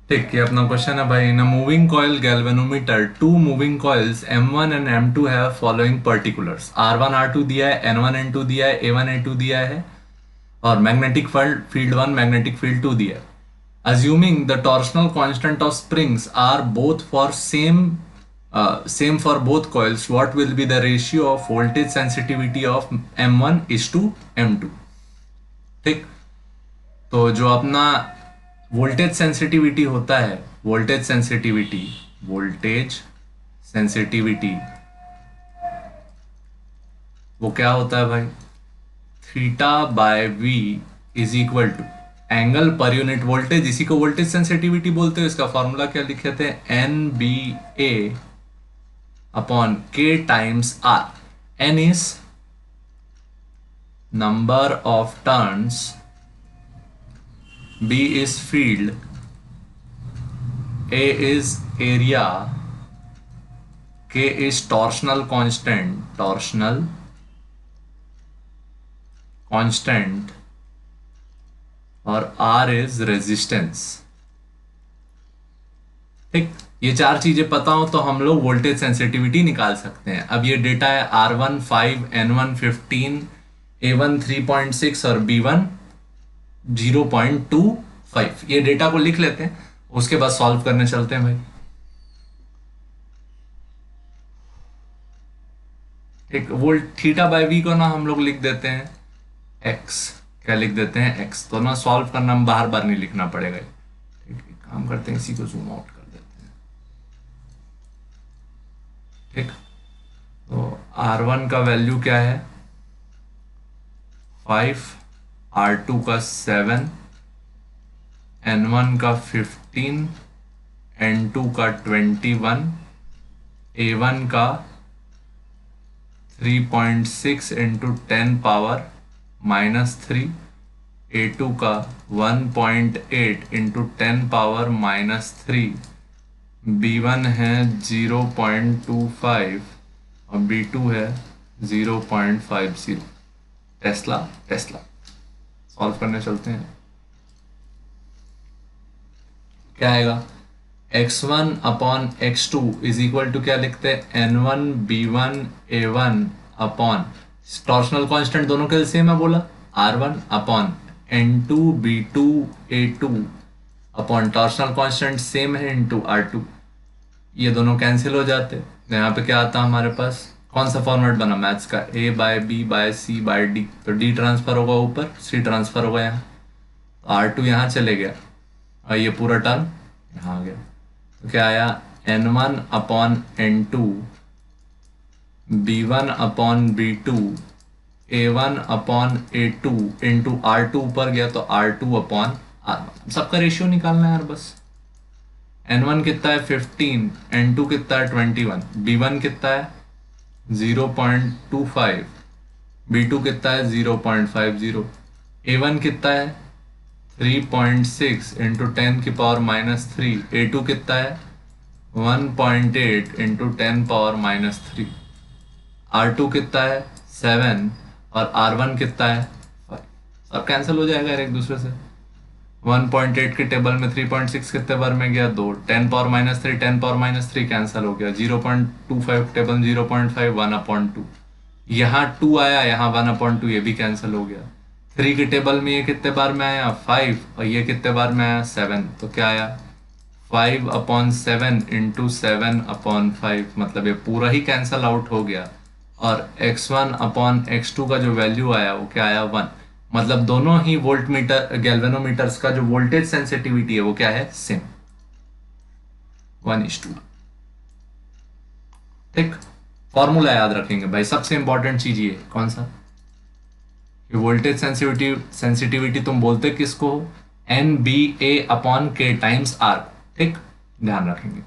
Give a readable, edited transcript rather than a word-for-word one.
ठीक, ये अपना क्वेश्चन है भाई। In a moving coil galvanometer two moving coils M1 and M2 have following particulars. R1 R2 दिया है, N1 N2 दिया है, A1 A2 दिया है, और मैग्नेटिक फील्ड 1 मैग्नेटिक फील्ड 2 दिया है। Assuming the torsional constant of springs are both for same for both coils, what will be the ratio of voltage sensitivity of M1 is to M2? ठीक, तो जो अपना voltage sensitivity होता है, voltage sensitivity वो क्या होता है भाई? Theta by V is equal to angle per unit voltage, इसी को वोल्टेज सेंसिटिविटी बोलते हैं। इसका फॉर्मूला क्या लिखे थे? N B A upon K times R. N is number of turns, B is field, A is area, K is torsional constant, और R is resistance. ठीक, ये चार चीजें पता हो तो हम लोग वोल्टेज सेंसिटिविटी निकाल सकते हैं। अब ये डेटा है R1 5, N1 15, A1 3.6 और B1 0.25। ये डेटा को लिख लेते हैं, उसके बाद सॉल्व करने चलते हैं भाई। ठीक, वोल्ट थीटा बाय वी को ना हम लोग लिख देते हैं एक्स। क्या लिख देते हैं? एक्स। तो ना सॉल्व करना हम बार बार नहीं लिखना पड़ेगा। ठीक, काम करते हैं, इसी को जूम आउट कर देते हैं। ठीक, तो R1 का वैल्यू क्या है? 5, R2 का 7, N1 का 15, N2 का 21, A1 का 3.6 इंटू 10 पावर -3, A2 का 1.8 इंटू 10 पावर -3, B1 है 0.25 और B2 है 0.50। टेस्ला सॉल्व करने चलते हैं। क्या आएगा? x1 upon x2 is equal to क्या लिखते हैं? N1 B1 A1 upon torsional constant दोनों के सेम है बोला, R1 upon N2 B2 A2 upon torsional constant same है इनटू R2। ये दोनों कैंसिल हो जाते। यहाँ पे क्या आता है हमारे पास? कौन सा फॉर्मेट बना मैथ्स का? A by B by C by D। तो D ट्रांसफर होगा ऊपर, C ट्रांसफर होगा यहाँ, तो R2 यहाँ चले गया और ये पूरा टर्म यहाँ आ गया। तो क्या आया? N1 upon N2, B1 upon B2, A1 upon A2 into R2 ऊपर गया तो R2 अपॉन R1। सबका रेशियो निकालना है यार बस। N1 कितना है? 15, N2 कितना है? 21, B1 कितना है? 0.25, B2 कितना है? 0.50, A1 कितना है? 3.6 इंटू 10 की पावर -3, A2 कितना है? 1.8 इंटू 10 पावर -3, R2 कितना है? 7 और R1 कितना है? 5। सब कैंसिल हो जाएगा यार एक दूसरे से। 1.8 के टेबल में 3.6 कितने बार में गया? 2। 10 पावर -3, 10 पावर -3 कैंसिल हो गया। 0.25 टेबल 0.5, 1/2। यहाँ 2 आया, यहाँ 1/2, ये भी कैंसिल हो गया। 3 के टेबल में ये कितने बार में आया? 5, और ये कितने बार में आया? 7। तो क्या आया? 5/7 इंटू 7/5, मतलब ये पूरा ही कैंसिल आउट हो गया। और x1 अपॉन x2 का जो वैल्यू आया वो क्या आया? 1। मतलब दोनों ही वोल्ट मीटर गैल्वेनोमीटर्स का जो वोल्टेज सेंसिटिविटी है वो क्या है? सेम, 1:1। ठीक, फॉर्मूला याद रखेंगे भाई। सबसे इंपॉर्टेंट चीज ये कौन सा? ये वोल्टेज सेंसिटिविटी तुम बोलते किसको? NBA upon K times R। ठीक, ध्यान रखेंगे।